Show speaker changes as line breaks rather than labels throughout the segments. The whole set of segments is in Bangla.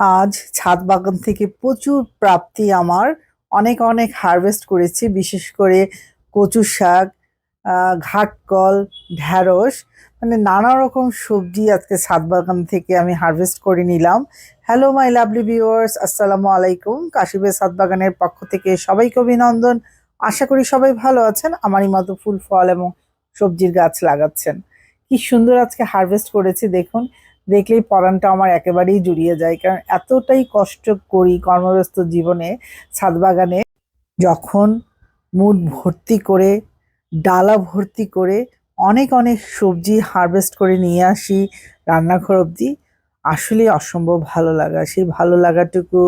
আজ ছাদ বাগান থেকে প্রচুর প্রাপ্তি আমার। অনেক অনেক হারভেস্ট করেছি, বিশেষ করে কচু শাক, ঘাটকল, ঢ্যাঁড়স, মানে নানা রকম সবজি আজকে ছাদ বাগান থেকে আমি হারভেস্ট করে নিলাম। হ্যালো মাই লাভলি ভিউয়ার্স, আসসালামু আলাইকুম। কাশিবের ছাদ বাগানের পক্ষ থেকে সবাইকে অভিনন্দন। আশা করি সবাই ভালো আছেন, আমারই মতো ফুল ফল এবং সবজির গাছ লাগাচ্ছেন। কি সুন্দর আজকে হারভেস্ট করেছি দেখুন। দেখলেই পরানটা আমার একেবারেই জুড়িয়ে যায়, কারণ এতটাই কষ্ট করি কর্মব্যস্ত জীবনে। ছাদ বাগানে যখন মুড ভর্তি করে, ডালা ভর্তি করে অনেক অনেক সবজি হারভেস্ট করে নিয়ে আসি রান্নাঘর অবধি, আসলে অসম্ভব ভালো লাগা। সেই ভালো লাগাটুকু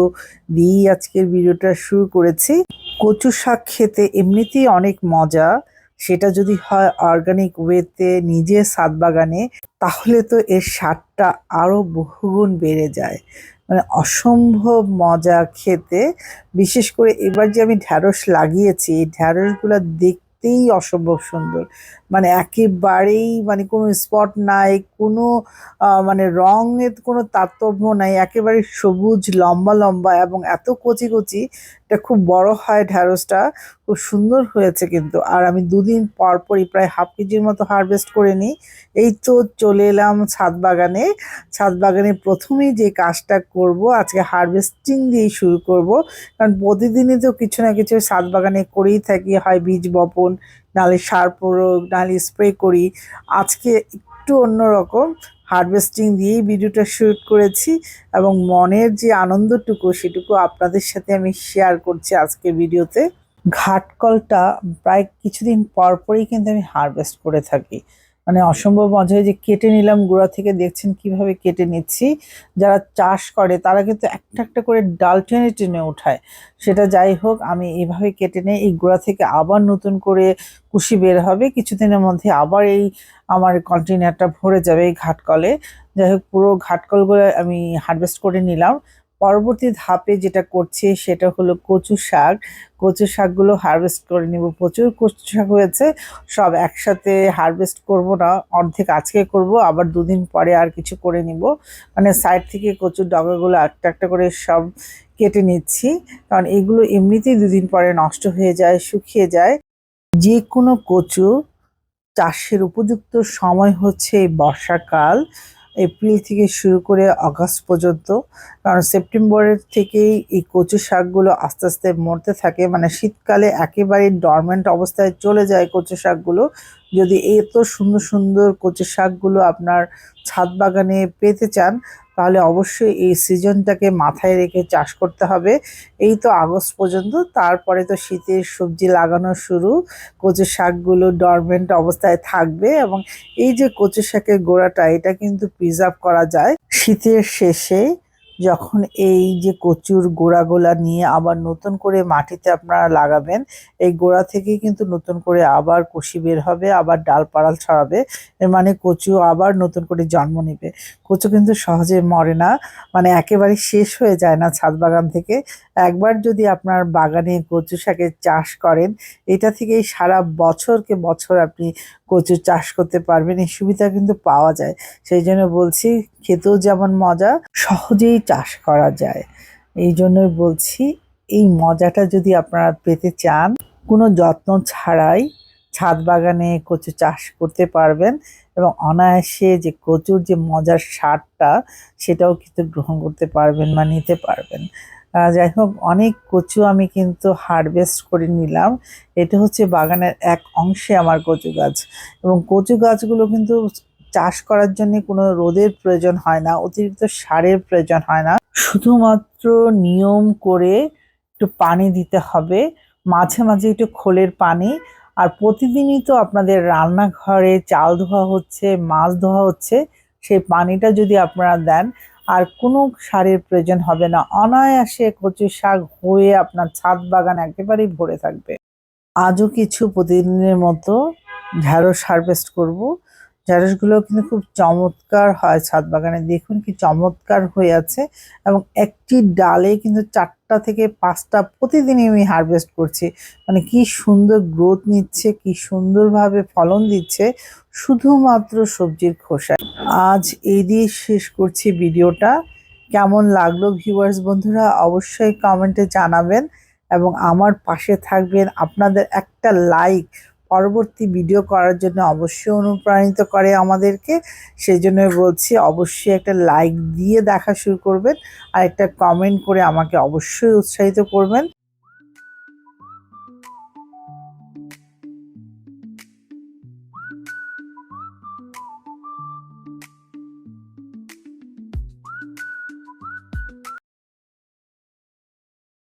দিয়েই আজকের ভিডিওটা শুরু করেছি। কচু শাক খেতে এমনিতেই অনেক মজা, সেটা যদি হয় অর্গানিক ওয়েতে নিজের ছাদ বাগানে, তাহলে তো এর স্বাদটা আরো বহুগুণ বেড়ে যায়। মানে অসম্ভব মজা খেতে। বিশেষ করে এবার যে আমি ঢ্যাঁড়স লাগিয়েছি, এই ঢ্যাঁড়সগুলো দেখতেই অসম্ভব সুন্দর। মানে একেবারেই মানে কোনো স্পট নাই, কোনো মানে রঙের কোনো তারতম্য নাই, একেবারে সবুজ লম্বা লম্বা এবং এত কচি কচি। এটা খুব বড় হয় ঢ্যাঁড়সটা, খুব সুন্দর হয়েছে কিন্তু। আর আমি দুদিন পর পরই প্রায় হাফ কেজির মতো হারভেস্ট করে নিই। এই তো চলে এলাম ছাদ বাগানে। ছাদ বাগানে প্রথমেই যে কাজটা করব, আজকে হারভেস্টিং দিয়েই শুরু করব। কারণ প্রতিদিনই তো কিছু না কিছু ছাদ বাগানে করেই থাকি, হয় বীজ বপন, নাহলে সার প্রয়োগ, নাহলে স্প্রে করি। আজকে একটু অন্যরকম, হারভেস্টিং দিয়েই ভিডিওটা শুট করেছি এবং মনের যে আনন্দটুকু সেটুকু আপনাদের সাথে আমি শেয়ার করছি আজকে ভিডিওতে। ঘাটকলটা প্রায় কিছুদিন পর পরই কিন্তু আমি হারভেস্ট করে থাকি। মানে অসম্ভব মজা হয় যে কেটে নিলাম গোড়া থেকে, দেখছেন কিভাবে কেটে নিচ্ছি। যারা চাষ করে তারা কিন্তু একটা একটা করে ডাল টেনে টেনে ওঠায়। সেটা যাই হোক, আমি এইভাবে কেটে নিয়ে এই গোড়া থেকে আবার নতুন করে কুশি বের হবে, কিছুদিনের মধ্যে আবার এই আমার কন্টেনারটা ভরে যাবে এই ঘাটকলে। যাই হোক, পুরো ঘাটকলগুলো আমি হারভেস্ট করে নিলাম। পরবর্তী ধাপে যেটা করছি সেটা হলো কচু শাক। কচু শাকগুলো হারভেস্ট করে নিব। প্রচুর কচু শাক হয়েছে, সব একসাথে হারভেস্ট করব না, অর্ধেক আজকে করব, আবার দুদিন পরে আর কিছু করে নিব। মানে সাইড থেকে কচুর ডগাগুলো একটা একটা করে সব কেটে নিচ্ছি, কারণ এগুলো এমনিতেই দুদিন পরে নষ্ট হয়ে যায়, শুকিয়ে যায়। যে কোনো কচু চাষের উপযুক্ত সময় হচ্ছে এই বর্ষাকাল, এপ্রিল থেকে শুরু করে আগস্ট পর্যন্ত। কারণ সেপ্টেম্বরের থেকেই এই কচু শাকগুলো আস্তে আস্তে মরতে থাকে, মানে শীতকালে একেবারে ডরমেন্ট অবস্থায় চলে যায় কচু শাকগুলো। যদি এত সুন্দর সুন্দর কচু শাকগুলো আপনার ছাদ বাগানে পেতে চান, তাহলে অবশ্যই এই সিজনটাকে মাথায় রেখে চাষ করতে হবে। এই তো আগস্ট পর্যন্ত, তারপরে তো শীতের সবজি লাগানো শুরু। কচু শাকগুলো ডরমেন্ট অবস্থায় থাকবে এবং এই যে কচু শাকের গোড়াটা, এটা কিন্তু প্রিজার্ভ করা যায়। শীতের শেষে যখন এই যে কচুর গোড়াগুলা নিয়ে আবার নতুন করে মাটিতে আপনারা লাগাবেন, এই গোড়া থেকেই কিন্তু নতুন করে আবার কষি বের হবে, আবার ডালপালা ছড়াবে। এর মানে কচু আবার নতুন করে জন্ম নেবে। কচু কিন্তু সহজে মরে না, মানে একেবারে শেষ হয়ে যায় না ছাদ বাগান থেকে। একবার যদি আপনার বাগানে কচু শাকের চাষ করেন, এটা থেকেই সারা বছরকে বছর আপনি কচু চাষ করতে পারবেন। এই সুবিধা কিন্তু পাওয়া যায়। সেই জন্য বলছি, খেতেও যেমন মজা, সহজেই চাষ করা যায়। এই জন্যই বলছি, এই মজাটা যদি আপনারা পেতে চান, কোনো যত্ন ছাড়াই ছাদ বাগানে কচু চাষ করতে পারবেন এবং অনায়াসে যে কচুর যে মজার স্বাদটা, সেটাও কিন্তু গ্রহণ করতে পারবেন বা নিতে পারবেন। যাই হোক, অনেক কচু আমি কিন্তু হারভেস্ট করে নিলাম। এটা হচ্ছে বাগানের এক অংশে আমার কচু গাছ, এবং কচু গাছগুলো কিন্তু চাষ করার জন্য কোনো রোদের প্রয়োজন হয় না, অতিরিক্ত সারের প্রয়োজন হয় না। শুধুমাত্র নিয়ম করে একটু পানি দিতে হবে, মাঝে মাঝে একটু খোলের পানি। আর প্রতিদিনই তো আপনাদের রান্নাঘরে চাল ধোয়া হচ্ছে, মাছ ধোয়া হচ্ছে, সেই পানিটা যদি আপনারা দেন, আর কোনো সারের প্রয়োজন হবে না। অনায়াসে কচু শাক হয়ে আপনার ছাদ বাগান একেবারেই ভরে থাকবে। আজও কিছু প্রতিদিনের মতো ঢ্যাঁড়স হারভেস্ট করব। ঢ্যাঁড়সগুলো কিন্তু খুব চমৎকার হয় ছাদ বাগানে, দেখুন কি চমৎকার হয়ে আছে। এবং একটি ডালে কিন্তু 4টা থেকে 5টা প্রতিদিনই আমি হারভেস্ট করছি। মানে কি সুন্দর গ্রোথ নিচ্ছে, কি সুন্দরভাবে ফলন দিচ্ছে, শুধুমাত্র সবজির খোসা। আজ এই দিয়ে শেষ করছি ভিডিওটা। কেমন লাগলো ভিউয়ার্স বন্ধুরা অবশ্যই কমেন্টে জানাবেন এবং আমার পাশে থাকবেন। আপনাদের একটা লাইক পরবর্তী ভিডিও করার জন্য অবশ্যই অনুপ্রাণিত করে আমাদেরকে। সেই জন্যই বলছি অবশ্যই একটা লাইক দিয়ে দেখা শুরু করবেন আর একটা কমেন্ট করে আমাকে অবশ্যই উৎসাহিত করবেন।